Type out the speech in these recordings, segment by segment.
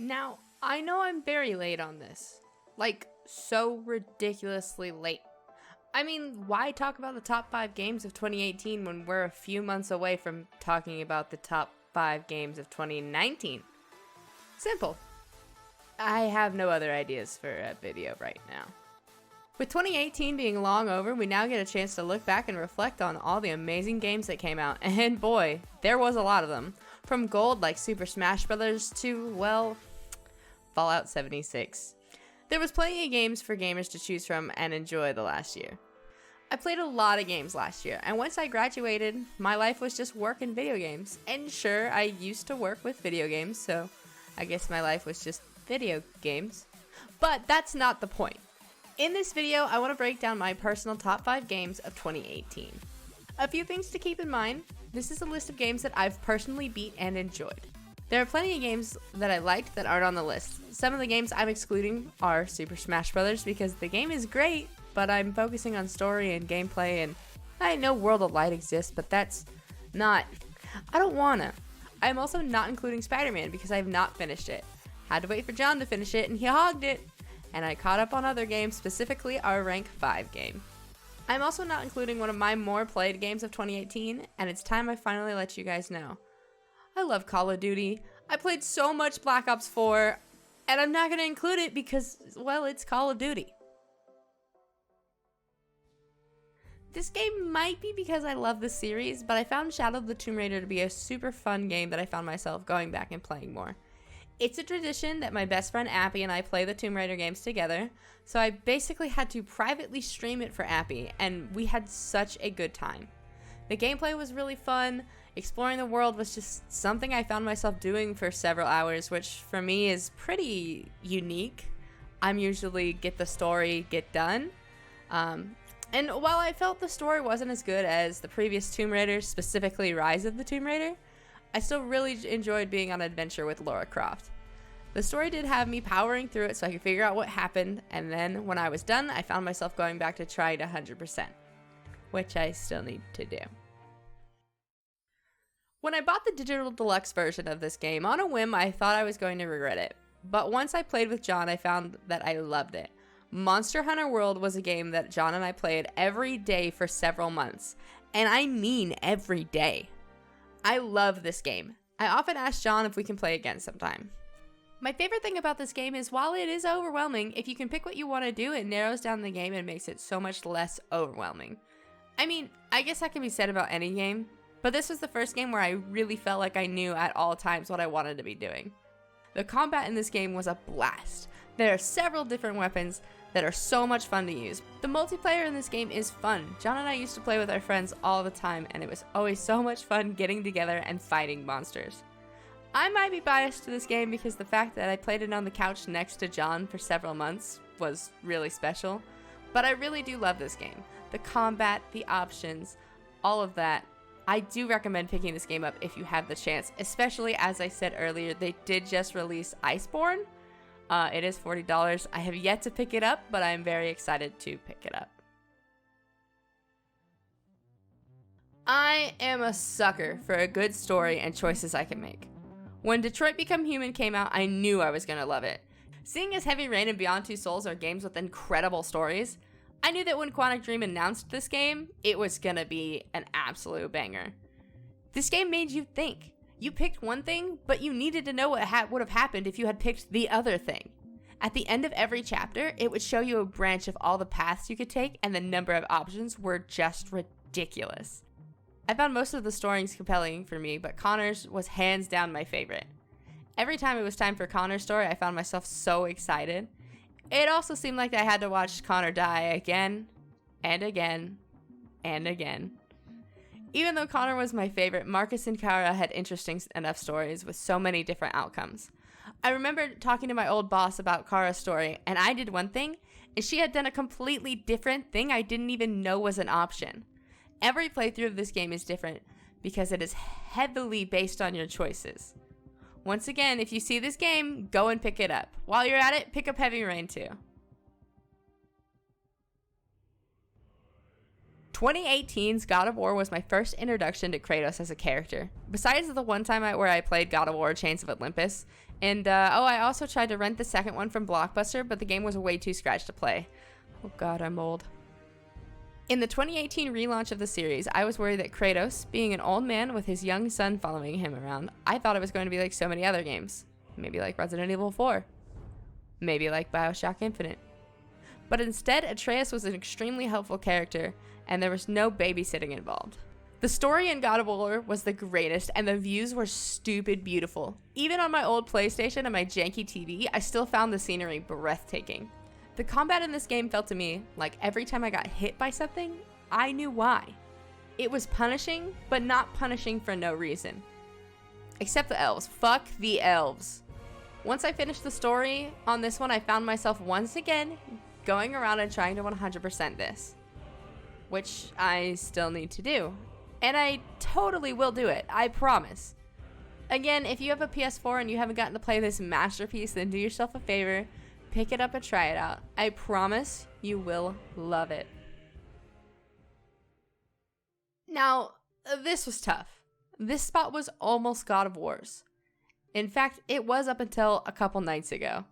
Now, I know I'm very late on this. Like, so ridiculously late. I mean, why talk about the top 5 games of 2018 when we're a few months away from talking about the top 5 games of 2019? Simple. I have no other ideas for a video right now. With 2018 being long over, we now get a chance to look back and reflect on all the amazing games that came out, and boy, there was a lot of them. From gold like Super Smash Bros. To, well, Fallout 76. There was plenty of games for gamers to choose from and enjoy the last year. I played a lot of games last year, and once I graduated, my life was just work and video games. And sure, I used to work with video games, so I guess my life was just video games. But that's not the point. In this video, I want to break down my personal top 5 games of 2018. A few things to keep in mind. This is a list of games that I've personally beat and enjoyed. There are plenty of games that I liked that aren't on the list. Some of the games I'm excluding are Super Smash Bros. Because the game is great, but I'm focusing on story and gameplay, and I know World of Light exists, but that's not... I don't wanna. I'm also not including Spider-Man because I have not finished it. Had to wait for John to finish it, and he hogged it. And I caught up on other games, specifically our Rank 5 game. I'm also not including one of my more played games of 2018, and it's time I finally let you guys know. I love Call of Duty. I played so much Black Ops 4, and I'm not going to include it because, well, it's Call of Duty. This game might be because I love the series, but I found Shadow of the Tomb Raider to be a super fun game that I found myself going back and playing more. It's a tradition that my best friend Appy and I play the Tomb Raider games together, so I basically had to privately stream it for Appy, and we had such a good time. The gameplay was really fun. Exploring the world was just something I found myself doing for several hours, which for me is pretty unique. I'm usually get the story, get done. And while I felt the story wasn't as good as the previous Tomb Raiders, specifically Rise of the Tomb Raider, I still really enjoyed being on an adventure with Lara Croft. The story did have me powering through it so I could figure out what happened, and then when I was done, I found myself going back to try it 100%, which I still need to do. When I bought the digital deluxe version of this game, on a whim, I thought I was going to regret it. But once I played with John, I found that I loved it. Monster Hunter World was a game that John and I played every day for several months, and I mean every day. I love this game. I often ask John if we can play again sometime. My favorite thing about this game is while it is overwhelming, if you can pick what you want to do, it narrows down the game and makes it so much less overwhelming. I mean, I guess that can be said about any game, but this was the first game where I really felt like I knew at all times what I wanted to be doing. The combat in this game was a blast. There are several different weapons that are so much fun to use. The multiplayer in this game is fun. John and I used to play with our friends all the time, and it was always so much fun getting together and fighting monsters. I might be biased to this game because the fact that I played it on the couch next to John for several months was really special, but I really do love this game. The combat, the options, all of that. I do recommend picking this game up if you have the chance, especially as I said earlier, they did just release Iceborne. It is $40. I have yet to pick it up, but I am very excited to pick it up. I am a sucker for a good story and choices I can make. When Detroit Become Human came out, I knew I was going to love it. Seeing as Heavy Rain and Beyond Two Souls are games with incredible stories, I knew that when Quantic Dream announced this game, it was going to be an absolute banger. This game made you think. You picked one thing, but you needed to know what would have happened if you had picked the other thing. At the end of every chapter, it would show you a branch of all the paths you could take, and the number of options were just ridiculous. I found most of the stories compelling for me, but Connor's was hands down my favorite. Every time it was time for Connor's story, I found myself so excited. It also seemed like I had to watch Connor die again, and again, and again. Even though Connor was my favorite, Marcus and Kara had interesting enough stories with so many different outcomes. I remember talking to my old boss about Kara's story, and I did one thing, and she had done a completely different thing I didn't even know was an option. Every playthrough of this game is different because it is heavily based on your choices. Once again, if you see this game, go and pick it up. While you're at it, pick up Heavy Rain too. 2018's God of War was my first introduction to Kratos as a character, besides the one time where I played God of War Chains of Olympus. And, I also tried to rent the second one from Blockbuster, but the game was way too scratched to play. Oh god, I'm old. In the 2018 relaunch of the series, I was worried that Kratos, being an old man with his young son following him around, I thought it was going to be like so many other games. Maybe like Resident Evil 4. Maybe like BioShock Infinite. But instead, Atreus was an extremely helpful character, and there was no babysitting involved. The story in God of War was the greatest, and the views were stupid beautiful. Even on my old PlayStation and my janky TV, I still found the scenery breathtaking. The combat in this game felt to me like every time I got hit by something, I knew why. It was punishing, but not punishing for no reason. Except the elves. Fuck the elves. Once I finished the story on this one, I found myself once again going around and trying to 100% this, which I still need to do. And I totally will do it, I promise. Again, if you have a PS4 and you haven't gotten to play this masterpiece, then do yourself a favor, pick it up and try it out. I promise you will love it. Now, this was tough. This spot was almost God of War's. In fact, it was up until a couple nights ago.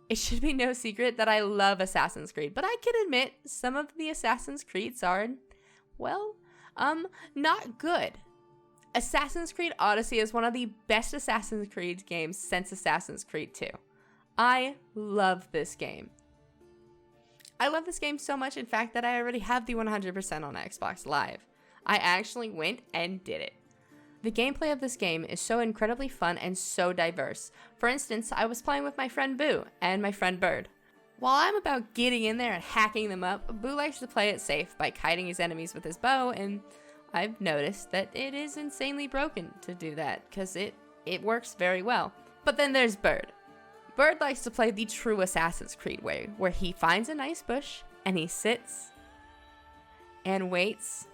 It should be no secret that I love Assassin's Creed, but I can admit some of the Assassin's Creeds are, well, not good. Assassin's Creed Odyssey is one of the best Assassin's Creed games since Assassin's Creed 2. I love this game. I love this game so much, in fact, that I already have the 100% on Xbox Live. I actually went and did it. The gameplay of this game is so incredibly fun and so diverse. For instance, I was playing with my friend Boo and my friend Bird. While I'm about getting in there and hacking them up, Boo likes to play it safe by kiting his enemies with his bow, and I've noticed that it is insanely broken to do that, because it works very well. But then there's Bird. Bird likes to play the true Assassin's Creed way, where he finds a nice bush, and he sits, and waits,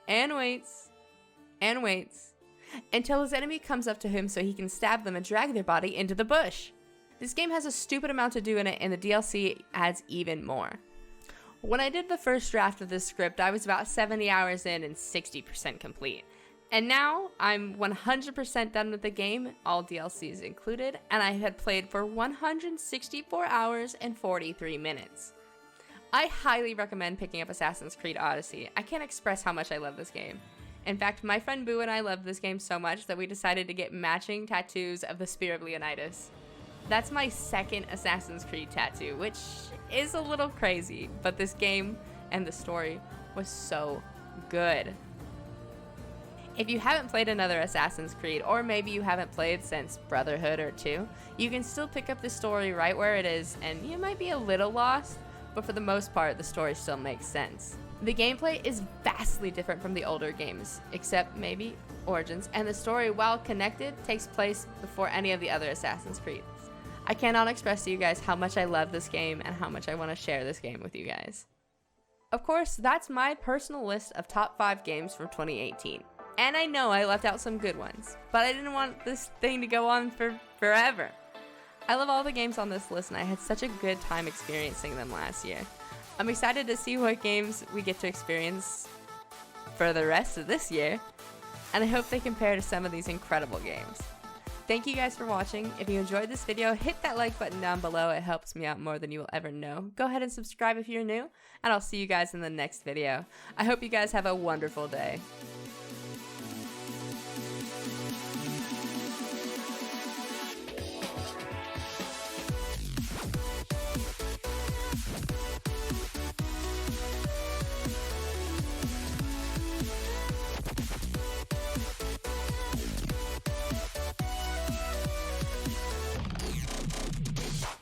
and waits, and waits, until his enemy comes up to him so he can stab them and drag their body into the bush. This game has a stupid amount to do in it, and the DLC adds even more. When I did the first draft of this script, I was about 70 hours in and 60% complete. And now, I'm 100% done with the game, all DLCs included, and I had played for 164 hours and 43 minutes. I highly recommend picking up Assassin's Creed Odyssey. I can't express how much I love this game. In fact, my friend Boo and I love this game so much that we decided to get matching tattoos of the Spear of Leonidas. That's my second Assassin's Creed tattoo, which is a little crazy, but this game and the story was so good. If you haven't played another Assassin's Creed, or maybe you haven't played since Brotherhood or 2, you can still pick up the story right where it is, and you might be a little lost, but for the most part, the story still makes sense. The gameplay is vastly different from the older games, except maybe Origins, and the story, while connected, takes place before any of the other Assassin's Creed. I cannot express to you guys how much I love this game and how much I want to share this game with you guys. Of course, that's my personal list of top 5 games from 2018. And I know I left out some good ones, but I didn't want this thing to go on for forever. I love all the games on this list, and I had such a good time experiencing them last year. I'm excited to see what games we get to experience for the rest of this year, and I hope they compare to some of these incredible games. Thank you guys for watching. If you enjoyed this video, hit that like button down below. It helps me out more than you will ever know. Go ahead and subscribe if you're new, and I'll see you guys in the next video. I hope you guys have a wonderful day.